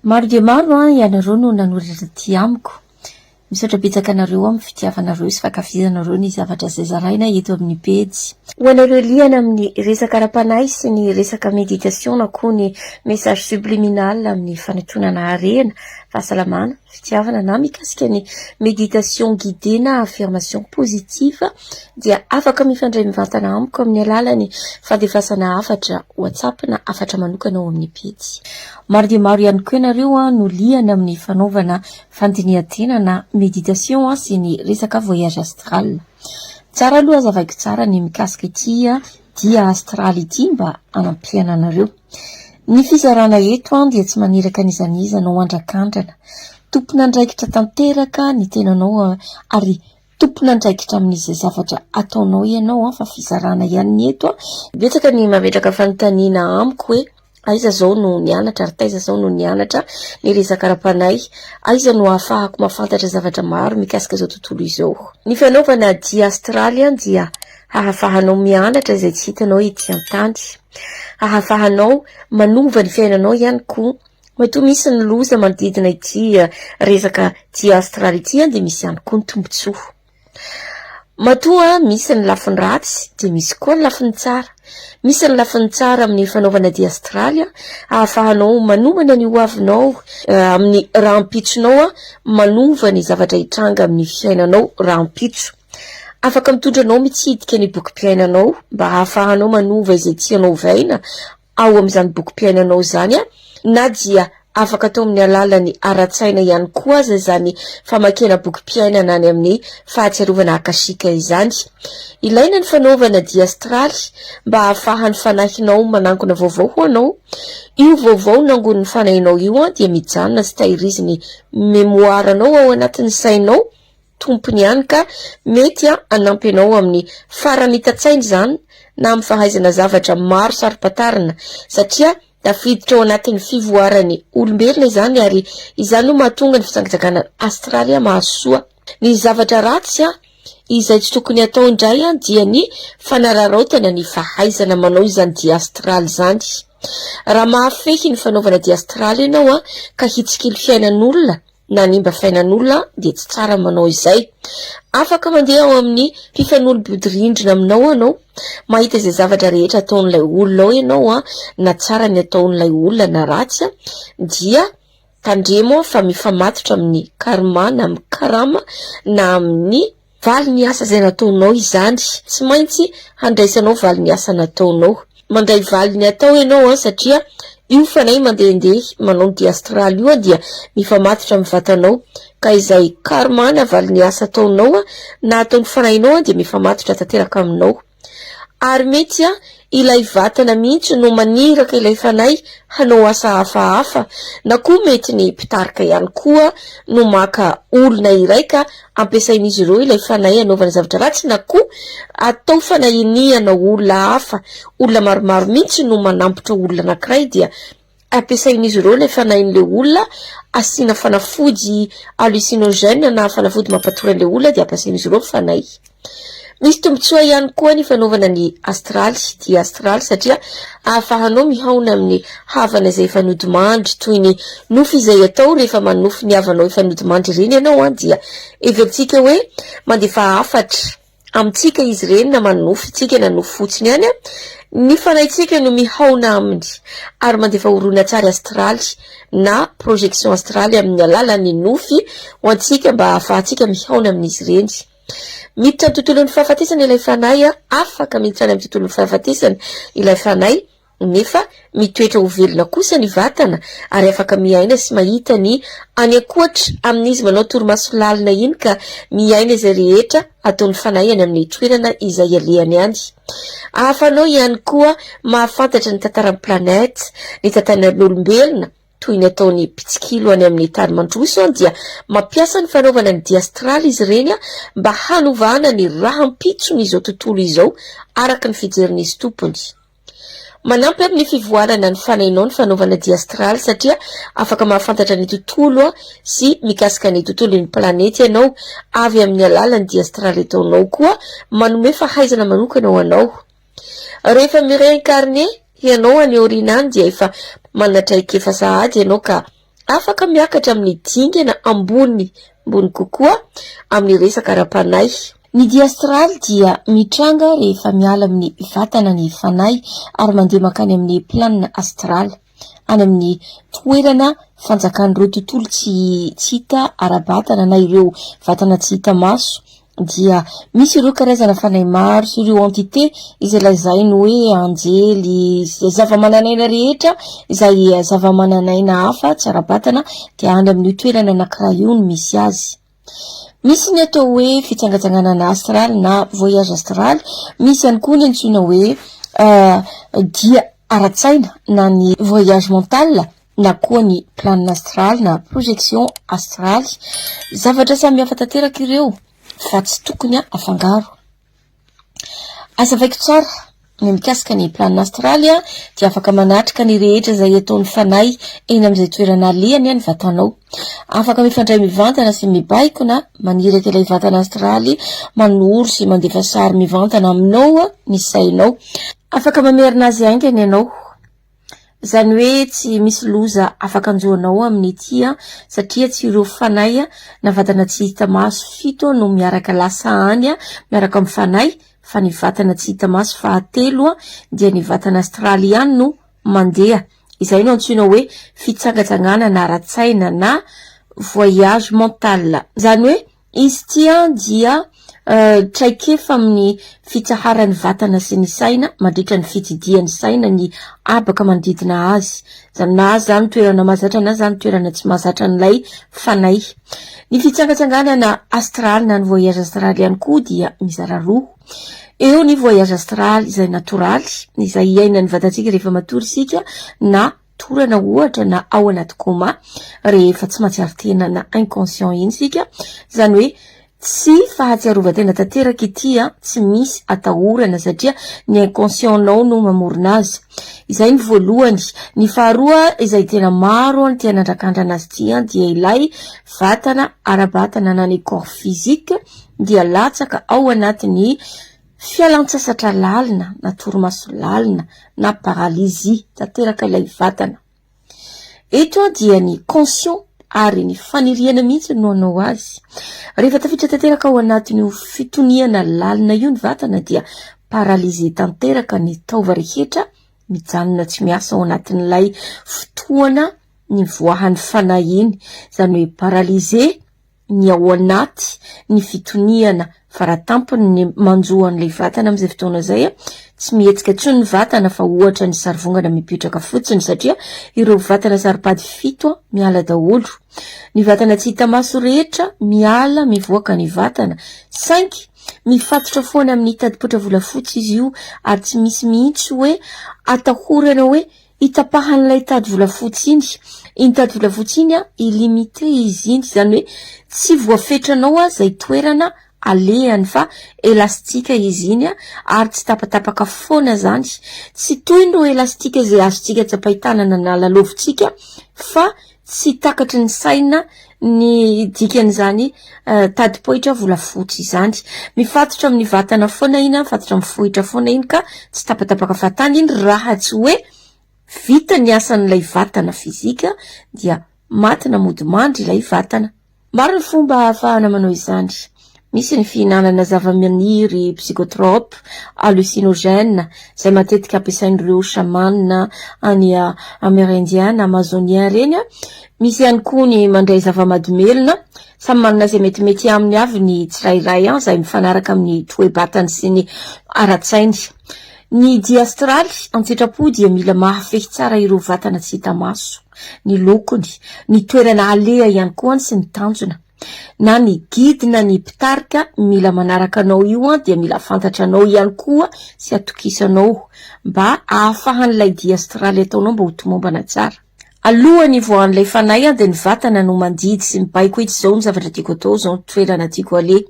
Maro dia maro ianareo no nanoratra ty amiko. Misaotra betsaka anareo amin'ny fitiavanareo sy fankafizanareo ny zavatra izay zaraina eto amin'ny pejy. Ho anareo liana amin'ny resaka ara-panahy sy ny resaka méditation na koa ny message subliminal amin'ny fanatonana harena, fahasalamana, fitiavana na mikasika ny méditation guidée na affirmation positive dia afaka mifandray mivantana amiko amin'ny alalan'ny fandefasana hafatra WhatsApp na hafatra manokana ao amin'ny pejy. Maro dia maro ihany koa ianareo no liana amin'ny fanaovana fandinihan-tena na méditation sy ny resaka voyage astral. Tsara aloha azavaiko tsara ny mikasika ity dia astral ity mba hanampiana anareo. Ny fizarana eto dia tsy maniraka n'izaniza no andrakandrana. Tompona andraikitra tanteraka ny tenanao ary tompona andraikitra amin'izay zavatra ataonao ianao fa fizarana ihany ny eto. Betsaka ny mametraka fanontaniana amiko hoe aiza zao no nianatra ary taiza zao no nianatra ny resaka ara-panahy, aiza no ahafahako mahafantatra zavatra maro mikasika izao tontolo izao. Ny fanaovana dia astral dia ahafahanao mianatra izay tsy hitanao ety an-tany, ahafahanao manova ny fiainanao ihany koa. Matoa misy ny loza manodidina ity resaka dia astral ity dia misy ihany koa ny tombontsoa. Matoa misy ny lafiny ratsy dia misy koa ny lafiny tsara. Misy ny lafiny tsara amin'ny fanaovana dia astral, ahafahanao manomana ny hoavinao amin'ny rahampitronao, manova ny zavatra hitranga amin'ny fiainanao rahampitro. Afaka mitondranao mitsidika ny bokim-piainanao mba ahafahanao manova izay tianao vaina ao amin'izany bokim-piainanao zany, na dia afaka atao amin'ny alalan'ny ara-tsaina ihany koa aza izany famakena bokim-piainana any amin'ny fahatsiarovana akasika izany. Ilaina ny fanaovana dia astral mba ahafahan'ny fanahinao manangona vaovao ho anao. Io vaovao nangon'ny fanahinao io dia mijanona sy tahiriziny memoaranao ao anatin'ny sainao tompony ihany ka mety hanampy anao amin'ny farany tatsaina izany na amin'ny fahaizana zavatra maro saropatarina satria tafiditra ao anatin'ny fivoarany olombelona izany ary izany no mahatonga ny fitsangajagana astral mahasoa. Ny zavatra ratsy izay tsy tokony atao indray dia ny fanararaotana ny fahaizana manao izany dia astral izany. Raha mahafehy ny fanaovana dia astral ianao ka hitsikily fiainan'olona na nimba fiainan'olona dia tsy tsara manao izay. Afaka mandeha ao amin'ny mpifanolo-bodirindrina aminao anao, mahita izay zavatra rehetra ataon'ilay olona ao ianao na tsara ny ataon'ilay olona na ratsy dia tandremo fa mifamatotra amin'ny karma na amin'ny karama na amin'ny vali ny asa izay nataonao izany. Tsy maintsy handraisanao vali ny asa nataonao. Mandray vali ny atao ianao satria io fanahy mandehandeha manao dia astral io dia mifamatotra amin'ny vatanao ka izay karma na vali ny asa ataonao na ataon'ny fanahinao dia mifamatotra tanteraka aminao. Ary mety ilay vatana mihitsy no maniraka ilay fanahy hanao asa hafahafa na koa mety ny mpitarika ihany koa no maka olona iray ka ampiasain'izy ireo ilay fanahy hanaovana zavatra ratsy na koa atao fanahiniana olona hafa. Olona maromaro mihitsy no manampotra olona anankiray dia ampiasain'izy ireo ilay fanahin'ilay olona asiana fanafody hallucinogène na fanafody mampatora ilay olona dia ampiasain'izy ireo fanahy. Misy tombotsoa ihany koa ny fanaovana ny astral dia astral satria ahafahanao mihaona amin'ny havana izay efa nodimandry toy ny nofy izay atao rehefa manofy ny havanao efa nodimandry ireny ianao dia everitsika hoe mandefa hafatra amintsika izy ireny na manofy tsika na nofy fotsiny ihany ny fanahintsika no mihaona aminy ary mandefa horoana tsara astral na projection astral amin'ny alalan'ny nofy ho antsika mba ahafahantsika mihaona amin'izy ireny. Miditra amin'ny tontolon'ny fahafatesana ilay fanahy, afaka miditra amin'ny tontolon'ny fahafatesana ilay fanahy nefa mitoetra ho velona kosa ny vatana ary afaka miaina sy mahita ny any ankoatra amin'izy manao torimaso lalina iny ka miaina izay rehetra ataon'ny fanahy any amin'ny toerana izay alehany ihany. Ahafanao ihany koa mahafantatra ny tantaran'ny planète, ny tantaran'olombelona toy ny ataon'ny pitsikilo any amin'ny tany mandroso dia mampiasa ny fanaovana ny dia astral izy ireny mba hanovana ny rahampitsony izao tontolo izao araka ny fijerin'izy tompony. Manampy amin'ny fivoarana ny fanahinao ny fanaovana dia astral satria afaka mahafantatra ny tontolo sy mikasika ny tontolon'ny planety ianao avy amin'ny alalan'ny dia astral etaonao koa manome fahaizana manokana ho anao. Rehefa mi-réincarné ianao any aoriana any dia efa manatraika efa sahady ianao ka afaka miakatra amin'ny dingana ambony kokoa amin'ny resaka ara-panahy. Ny dia astral dia mitranga rehefa miala amin'ny vatana ny fanahy ary mandeha makany amin'ny planina astral, any amin'ny toerana fanjakan'ireo tontolo tsy hita ara-batana na ireo vatana tsy hita maso. Dia misy ireo karazana fanahy maro sy ireo entité izay lazainy hoe anjely, zava-mananaina rehetra izay zava-mananaina hafa tsy ara-batana dia any amin'ny toerana anankiray io no misy azy. Misy ny atao hoe fitsangatsanganana astral na voyage astral, misy ihany koa ny antsoina hoe dia ara-tsaina na ny voyage mental na koa ny planina astral na projection astral. Zavatra samy hafa tanteraka ireo fa tsy tokony afangaro. Azavaiko tsara ny mikasika ny planina astral dia afaka manatrika ny rehetra izay ataon'ny fanahy eny amin'izay toerana alehany ny vatanao. Afaka mifandray mivantana sy mibaikona maniraka ilay vatana astraly, manoro sy mandefa sary mivantana aminao ny sainao. Afaka mamerina azy aingana ianao. Izany hoe tsy misy loza afaka anjoanao amin'ny tia satria tsy ireo fanahy na vatana tsy hita maso 7 no miaraka lasa any miaraka amin'ny fanahy, fa ny vatana tsy hita maso 7 dia ny vatana astral ihany no mandeha. Izay no antsoina hoe fitsangatsanganana ara-tsaina na voyage mental. Izany hoe izy tia dia traikefa amin'ny fitsaharany vatana sy ny saina mandritra ny fitidian'ny saina ny abaka manodidina azy. Na zany toerana mahazatra na zany toerana tsy mahazatra n'ilay fanahy. Ny fitsangatsanganana astral na ny voyage astral ihany koa dia mizara roa. Eo ny voyage astral izay natoraly, izay iainan'ny vatantsika rehefa matory sika, na torana ohatra na ao anaty coma rehefa tsy mahatsiaro tena na inconscient iny sika. Izany hoe tsy fahatsiarovatena tanteraka ity tsy misy atahorana satria ny inconscientnao no mamorona azy. Izay ny voalohany. Ny faharoa izay tena maro ny tena nandrakandrana azy ity dia ilay vatana ara-batana na ny corps physique dia latsaka ao anatin'ny fialan-tsasatra lalina na torimaso lalina na paralysie tanteraka ilay vatana. Eto dia ny conscient ary ny faniriana mihitsy no anao azy. Rehefa tafiditra tanteraka ao anatin'io fitoniana lalina io ny vatana dia paralysie tanteraka ny taova rehetra, mijanona tsy miasa ao anatin'ilay fotoana ny voahan'ny fanahy iny. Izany hoe paralysie ny ao anaty ny fitoniana faratampony ny manjoan'ilay vatana amin'izay fotoana izay tsy mihetsika intsony ny vatana fa ohatra ny sarivongana mipetraka fotsiny satria ireo vatana saripady 7 miala daholo. Ny vatana tsy hita maso rehetra miala mivoaka ny vatana 5 mifatotra foana amin'ny tadipotra volafotsy izy io ary tsy misy mihitsy hoe atahorana hoe itapahan'ilay tady volafotsy iny. Iny tady volafotsy iny illimité izy iny, izany hoe tsy voafetranao izay toerana alehany fa elastika izy iny ary tsy tapatapaka foana zany. Tsy toy no elastika izay azontsika tsapahitanana na lalaovintsika fa tsy takatry ny saina ny dikan'izany tadipoitra volafotsy izany. Mifatotra amin'ny vatana foana iny, mifatotra amin'ny fohitra foana iny ka tsy tapatapaka fatany iny raha tsy hoe vita ny asan'ilay vatana fizika dia matina mody mandry ilay vatana. Maro ny fomba ahafahana manao izany. Misy ny fihinanana zava-maniry psychotrope, hallucinogène izay matetika ampiasain'ireo shaman any amérindienne, amazonien reny. Misy ihany koa ny mandray zava-mahadomelona, samy manana izay metimety aminy avy ny tsirairay izay mifanaraka amin'ny toe-batany sy ny ara-tsainy. Ny dia astral an-tsetrapo dia mila mahafehy tsara ireo vatana tsy hita maso, ny lokony, ny toerana aleha ihany koa sy ny tanjona. Na ny guide na ny mpitarika mila manaraka anao io dia mila fantatra anao ihany koa sy atokisanao mba ahafahan'ilay dia astral ataonao mba ho tomombana tsara. Alohany voan'ilay fanahy dia ny vatana no mandidy sy mibaiko itsy zao ny zavatra tiako atao, zao ny toerana tiako ale.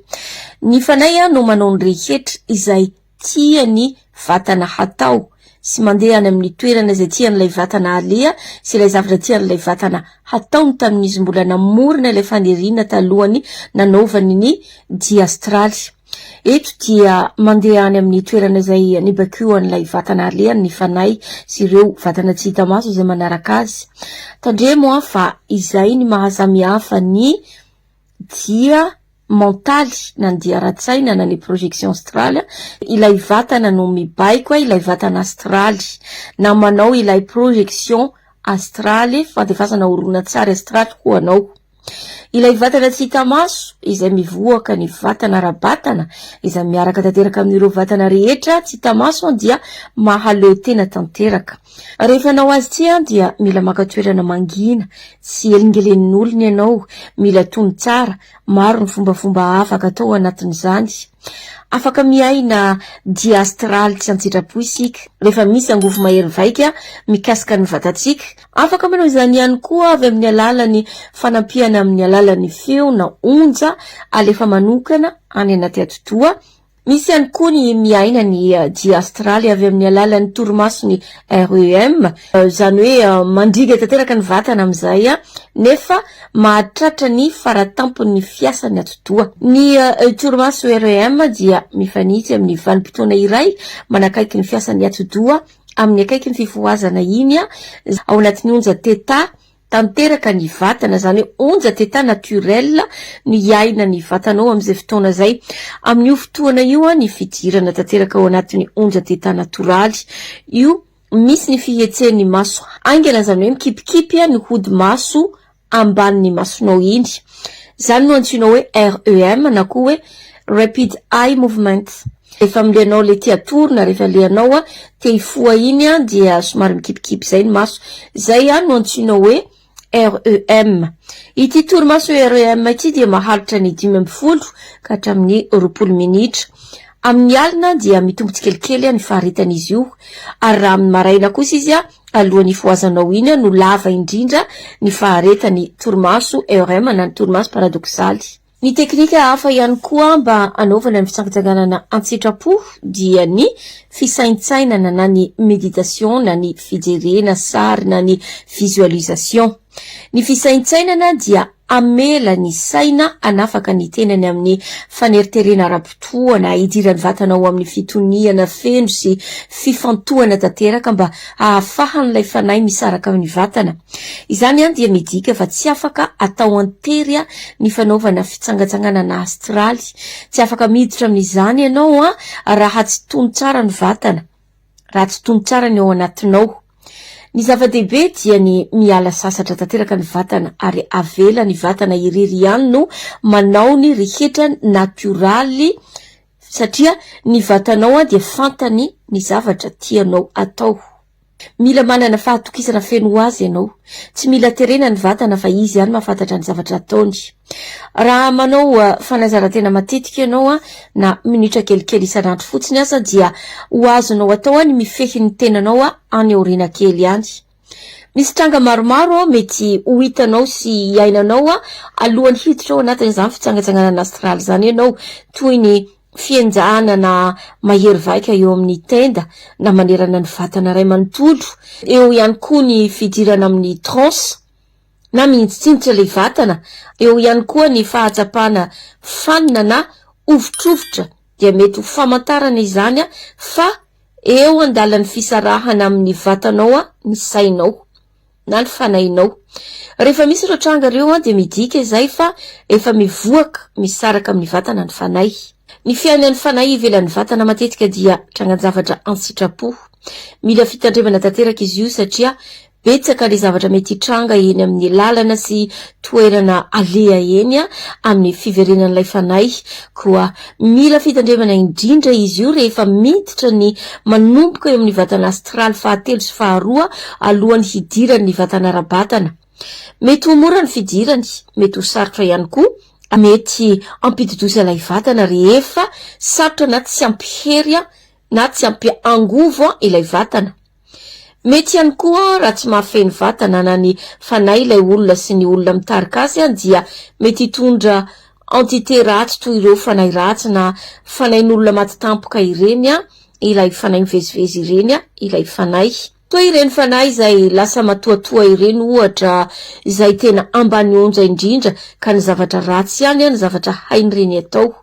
Ny fanahy no manao ny rehetra izay tiany vatana hatao sy mandeha any amin'ny toerana izay tian'ilay vatana alea sy ilay zavatra tian'ilay vatana hataony tamin'izy mbola namorona ilay faniriana talohany nanaovany ny dia astral. Eto dia mandeha any amin'ny toerana izay nibakian'ilay vatana alehany ny fanay sy ireo vatana tsy hita maso izay manaraka azy. Tandremo fa izay ny mahasamihafa ny dia mentaly na ny dia ara-tsaina na ny projection astrale. Ilay vatana no mibaiko ilay vatana astraly na manao ilay projection astrale fandefasana horonan-tsary astraly ho anao. Ilay vatana tsy hita maso izay mivoaka ny vatana ara-batana izay miaraka tanteraka amin'ireo vatana rehetra tsy hita maso dia mahaleo tena tanteraka. Rehefa anao azy tia dia mila maka toerana mangina, tsy elingelen'olona ianao, mila tony tsara, maro ny fombafomba afaka atao anatin'izany. Afaka miaina dia astraly tsy antsitrapo isika. Rehefa misy angofo mahery vaika mikasika ny vatantsika, afaka manao izany ihany koa avy amin'ny alalan'ny fanampiana amin'ny alalan'ny feo na onja alefa manokana any anaty atotoa. Misy ihany koa ny miaina ny dia astraly avy amin'ny alalan'ny torimaso ny REM, izany hoe mandriga tanteraka ny vatana amin'izay nefa mahatratra ny faratampon'ny fiasan'ny atotoa. Ny torimaso REM dia mifanitsy amin'ny vanim-potoana iray manakaiky ny fiasan'ny atotoa amin'ny akaiky ny fifoazana iny ao anatin'ny onja teta tanteraka ny vatana, izany hoe onja teta naturel ny iaina ny vatanao amin'izay fotoana zay. Amin'io fotoana io ny fidirana tanteraka ao anatin'ny onja teta natoraly io misy ny fihetsen'ny maso angela, izany hoe mikipikipy ny hody maso ambanin'ny masonao iny. Izany no antsoinao hoe REM na koa hoe rapid eye movement. Efa amleanao le tia torina, rehefa leanao te hifoha iny dia somary mikipikipy zay ny maso. Zay no antsoinao hoe REM. Ity torimaso REM ity dia maharitra ny 12 ka hatramin'ny 20 minitra. Amin'ny alina dia mitombo tsikelikely ny faharetan'izy io, ary raha amin'ny maraina kosa izy alohan'ny foazanao iny no lava indrindra ny faharetan'ny torimaso REM na ny torimaso paradoxaly. Ny teknika hafa ihany koa mba anaovana ny fitsangatsanganana an-tsitrapo dia ny fisaintsainana na ny méditation na ny fijerena sary na ny visualisation. Ny fisaintsainana dia amela ny saina anafaka ny tenany amin'ny faneriterena ara-potoana, idiran'ny vatanao amin'ny fitoniana feno sy fifantohana tanteraka mba ahafahan'ilay fanahy misaraka amin'ny vatana. Izany dia midika fa tsy afaka atao antery ny fanaovana fitsangatsanganana astraly, tsy afaka miditra amin'izany ianao raha tsy tony tsara ny vatana, raha tsy tony tsara ny ao anatinao. Ny zava-dehibe dia ny miala sasatra tanteraka ny vatana ary avela ny vatana iriry ihany no manao ny rehetra naturaly, satria ny vatanao dia fantany ny zavatra tianao atao. Mila manana fahatokisana feno azy ianao, tsy mila terena ny vatana fa izy ihany mahafantatra ny zavatra ataony. Raha manao fanazarantena matetika ianao na minitra kelikely isan'andro fotsiny aza dia ho azonao atao ny mifehy ny tenanao any aoriana kely ihany. Misy tranga maromaro mety ho hitanao sy iainanao alohan'ny hiditra ao anatin'izany fitsangatsanganana astraly zany ianao, toy ny fienjana na mahery vaika eo amin'ny tenda na manerana ny vatana ray manontolo, eo ihany koa ny fidirana amin'ny transe na minitsinitra le vatana, eo ihany koa ny fahatsapana fanina na ovitrovitra, dia mety ho famantarana izany fa eo andalan'ny fisarahana amin'ny vatanao ny sainao na ny fanainao. Rehefa misy ireo tranga ireo dia midika izay fa efa mivoaka misaraka amin'ny vatana ny fanay. Ny fiainan'ny fanay ivelan'ny vatana matetika dia trangan-javatra an-tsitrapo. Mila fitandremana tanteraka izy io satria betsaka le zavatra mety hitranga eny amin'ny lalana sy toerana aleha eny amin'ny fiverenan'ilay fanay, koa mila fitandremana indrindra izy io rehefa miditra ny manomboka eo amin'ny vatana astraly fahatelo sy faharoa alohan'ny hidirany ny vatana ara-batana. Mety ho mora ny fidirany, mety ho sarotra ihany koa, mety ampidi-doza ilay vatana rehefa sarotra na tsy ampihery na tsy ampiangovo ilay vatana. Mety ihany koa raha tsy mahafeno vatana na ny fanay ilay olona sy ny olona mitarika azy dia mety hitondra entité ratsy toy ireo fanay ratsy na fanain'olona maty tampoka ireny ilay fanay mivezivezy ireny ilay fanay. Toy ireny fanay izay lasa matoatoa ireny ohatra, izay tena ambany onja indrindra ka ny zavatra ratsy ihany ny zavatra hainy ireny atao.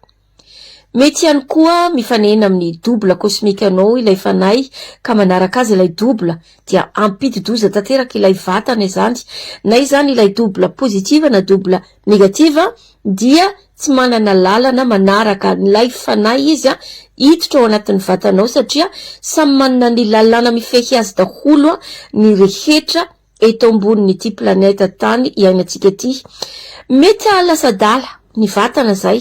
Mety ihany koa mifanena amin'ny double cosmique anao ilay fanay ka manaraka azy ilay double dia ampidi-doza tanteraka ilay vatana izany, na izany ilay double positiva na double negativa dia tsy manana lalana manaraka ilay fanay izy hiditra ao anatin'ny vatanao satria samy manana ny lalàna mifehy azy daholo ny rehetra eto ambonin'ity planeta tany iainantsika ity. Mety lasa-dala ny vatana zay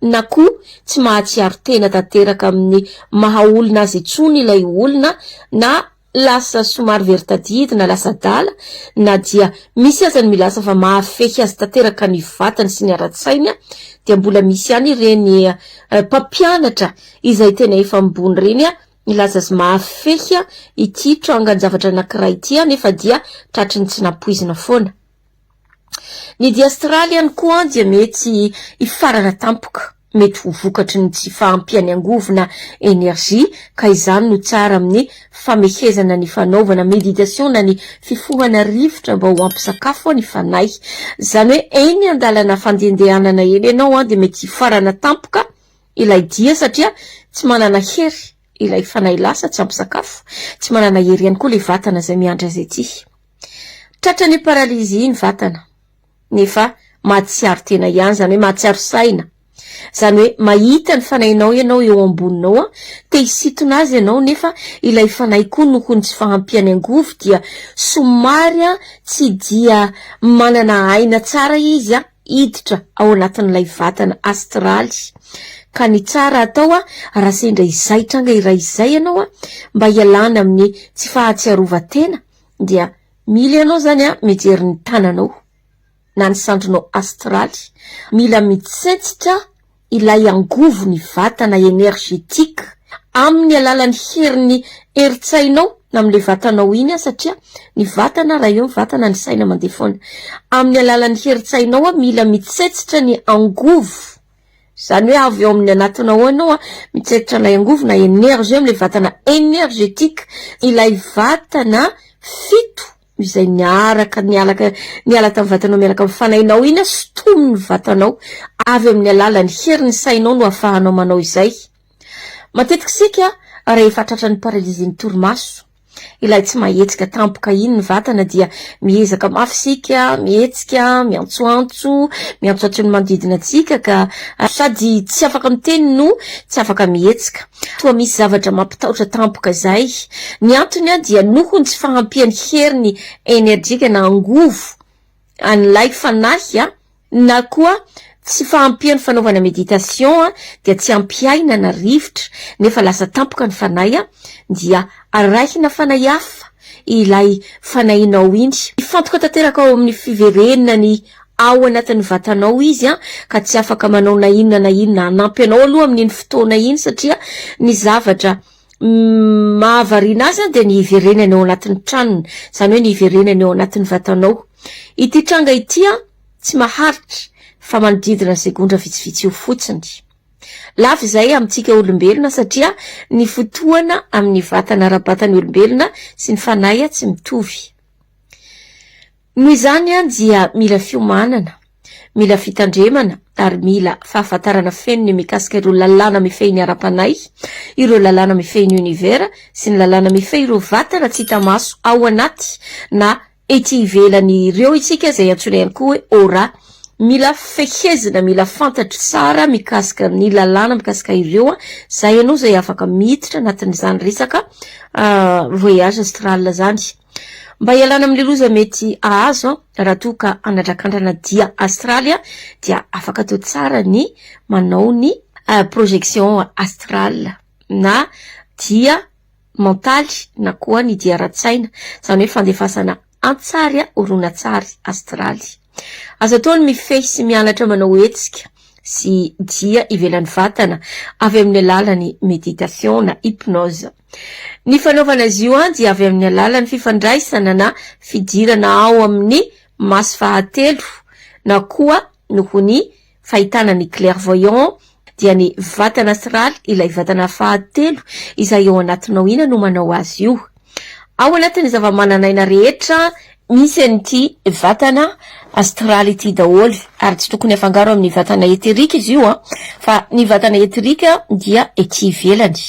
na koa tsy mahatsiaro tena tanteraka amin'ny mahaolona azy itsony ilay olona, na lasa somary veritadidina lasa-dala, na dia misy azany milasa fa mahafehy azy tanteraka ny vatany sy ny ara-tsainy, dia mbola misy ihany ireny mpampianatra izay tena efa ambony reny milaza azy mahafehy ity trangan-javatra anankiray ity nefa dia tratriny tsy napoizina foana. Ny dia astraly ihany koa dia mety hifarana tampoka, mety ho vokatry ny tsy fahampiany angovona energia, ka izany no tsara amin'ny famehezana ny fanaovana meditation na ny fifohana rivotra mba ho ampisakafo ny fanay. Zany hoe eny andalana fandehandehanana eny ianao dia mety hifarana tampoka ilay dia satria tsy manana hery ilay fanay lasa tsy ampisakafo, tsy manana hery ihany koa le vatana izay miandry azy ety. Tratrany paralizy ny vatana nefa mahatsiaro tena ihany, zany hoe mahatsiaro saina. Zany hoe mahita ny fanainao ianao eo amboninao te hisitona azy ianao nefa ilay fanay koa noho ny tsy fahampiany angovo dia somary tsy dia manana aina tsara izy hiditra ao anatin'ilay vatana astraly. Ka ny tsara atao raha sendra izay tranga iray izay ianao mba hialana amin'ny tsy fahatsiarovan-tena dia mila ianao zany mijery ny tananao na ny sandronao astraly, mila mitsentsitra ilay angovo ny vatana energetika amin'ny alalan'ny herin'ny eritsainao na amin'le vatanao iny satria ny vatana raha eo vatana ny saina mandeha foana. Amin'ny alalan'ny heritsainao mila mitsentsitra ny angovo, zany hoe avy eo amin'ny anatinao anao mitsentsitra ilay angovo na energia amin'le vatana energetika, ilay vatana fito izay niala tamin'ny vatanao miaraka amin'ny fanainao iny sotomin'ny vatanao avy amin'ny alalan'ny herin'ny sainao no ahafahanao manao izay. Matetika sika rehefa tratran'ny paralizin'ny torimaso, ilay tsy mahetsika tampoka iny ny vatana dia miezaka mafy sika, mihetsika, miantsoantso ny manodidina antsika ka sady tsy afaka miteny no tsy afaka mihetsika. Toa misy zavatra mampitahotra tampoka zay. Ny antony dia noho ny tsy fahampiany heriny enerjika na angovo an'ilay fanahy na koa tsy fahampiany fanaovana meditation dia tsy ampiaina na rivotra nefa lasa tampoka ny fanay dia arahina fanay hafa ilay fanainao iny. Ifantoka tanteraka ao amin'ny fiverenana ny ao anatin'ny vatanao izy ka tsy afaka manao na inona anampy anao aloha amin'iny fotoana iny satria ny zavatra mahavariana azy dia ny iverenany ao anatin'ny tranony, zany hoe ny iverenany ao anatin'ny vatanao. Ity tranga ity tsy maharitra fa manodidina segondra vitsivitsy io fotsiny. Lafo izay amintsika olombelona satria ny fotoana amin'ny vatana ara-batany olombelona sy ny fanay tsy mitovy. Noho izany dia mila fiomanana, mila fitandremana ary mila fahafantarana feno ny mikasika ireo lalàna mifehy ny ara-panay, ireo lalàna mifehy ny univers sy ny lalàna mifehy ireo vatana tsy hita maso ao anaty na ety ivelany ireo isika izay antsoina ihany koa hoe aura. Mila fehezina, mila fantatro tsara mikasika ny lalàna mikasika ireo zay ianao zay afaka miditra anatin'izany resaka voyage astral zany. Mba hialana amin'ny loza mety ahazo raha toa ka anatrakandrana dia astraly dia afaka atao tsara ny manao ny projection astral na dia mentaly na koa ny dia ara-tsaina, zany hoe fandefasana antsary horonan-tsary astraly. Azo atao ny mifehy sy mianatra manao hetsika sy dia ivelan'ny vatana avy amin'ny alalan'ny meditation na hypnose. Ny fanaovana azy io dia avy amin'ny alalan'ny fifandraisana na fidirana ao amin'ny maso fahatelo na koa noho ny fahitana ny clairvoyant dia ny vatana astral, ilay vatana fahatelo izay ao anatinao ina no manao azy io. Ao anatin'ny zava-mananaina rehetra misy an'ity vatana astraly ity daholo ary tsy tokony afangaro amin'ny vatana eterika izy io fa ny vatana eterika dia ety ivelany.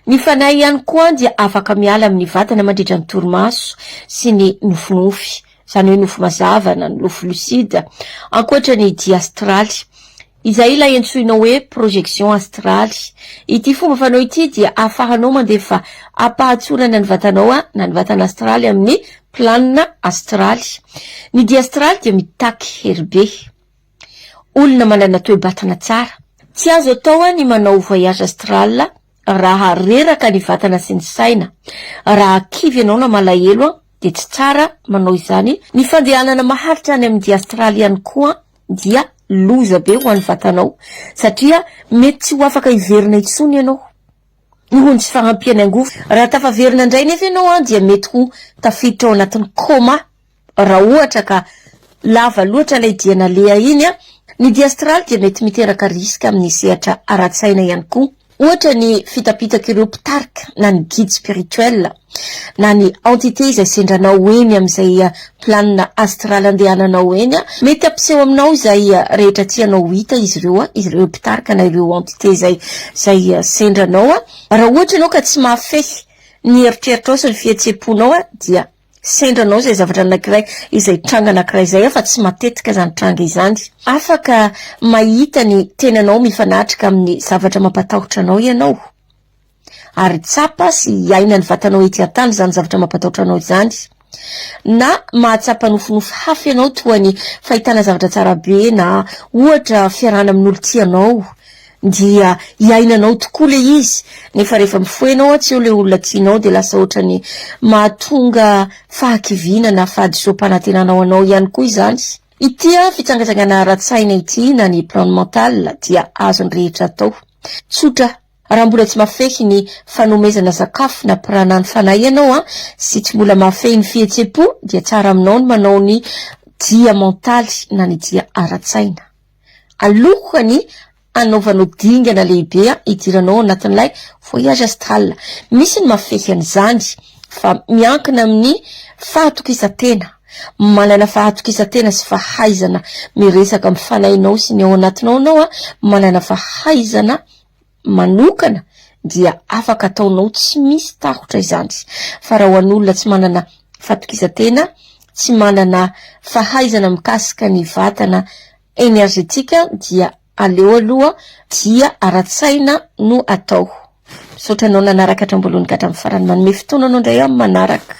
Ny fanahy ihany koa dia afaka miala amin'ny vatana mandritra ny torimaso sy ny nofinofy, izany hoe nofo mazava na nofo lucide, ankoatra ny dia astraly. Izay ilay antsoina hoe projection astraly. Ity fomba fanao ity dia ahafahanao mandefa ampahatsorana ny vatanao na ny vatana astraly amin'ny planina astraly. Ny dia astraly dia mitaky heribe. Olona manana toe-batana tsara. Tsy azo atao ny manao voyage astral raha reraka ny vatana sy ny saina. Raha kivy ianao na malahelo dia tsy tsara manao izany. Ny fandehanana maharitra any amin'ny dia astraly ihany koa dia loza be ho an'ny vatanao satria mety tsy ho afaka iverina intsony ianao. Noho ny tsy fahampiany angovo. Raha tafaverina indray nefa ianao dia mety ho tafiditra ao anatin'ny koma raha ohatra ka lava loatra ilay dia naleha iny. Ny dia astraly dia mety miteraka riska amin'ny sehatra ara-tsaina ihany koa. Ohatra ny fitapitaka ireo mpitarika na ny guide spirituel na ny entité izay sendranao eny amin'izay planina astral andehananao eny, mety ampiseho aminao izay rehetra tianao hita izy ireo mpitarika na ireo entité izay sendranao. Raha ohatra ianao ka tsy mahafehy ny eritreritro sy ny fihetseponao dia sendranao izay zavatra anankiray izay tranga anankiray izay fa tsy matetika izany tranga izany. Afaka mahita ny tenanao mifanatrika amin'ny zavatra mampatahotra anao ianao. Ary tsapa sy iaina ny vatanao ety antany izany zavatra mampatahotra anao izany. Na mahatsapa nofinofy hafa ianao toa ny fahitana zavatra tsara be na ohatra fiarahana amin'olo tianao dia iainanao tokoa le izy. Nefa rehefa mifoenao tsy eo le olona tianao dia lasa ohatra ny mahatonga fahakiviana na fahadisom-panantenanao anao ihany koa izany. Ity fitsangatsangana ara-tsaina ity na ny plan mental dia azony rehetra atao. Tsotra, raha mbola tsy mafehy ny fanomezana sakafo na piranany fanahy ianao sy tsy mbola mafehy ny fihetsepo dia tsara aminao ny manao ny dia mentaly na ny dia ara-tsaina. Alohany anaovanao dingana lehibe idiranao anatin'ilay voyage astral. Misy ny mafehy an'izany fa miankina amin'ny fahatokisantena. Manana fahatokisantena sy fahaizana miresaka amin'ny fanahinao sy ny ao anatinao anao manana fahaizana manokana dia afaka ataonao tsy misy tahotra izany. Fa raha ho an'olona tsy manana fahatokisantena, tsy manana fahaizana mikasika ny vatana energetika dia aleo aloha dia ara-tsaina no atao. Saotra anao nanaraka hatramin'ny voalohany ka hatramin'ny farany, manome fotoana anao indray amin'ny manaraka.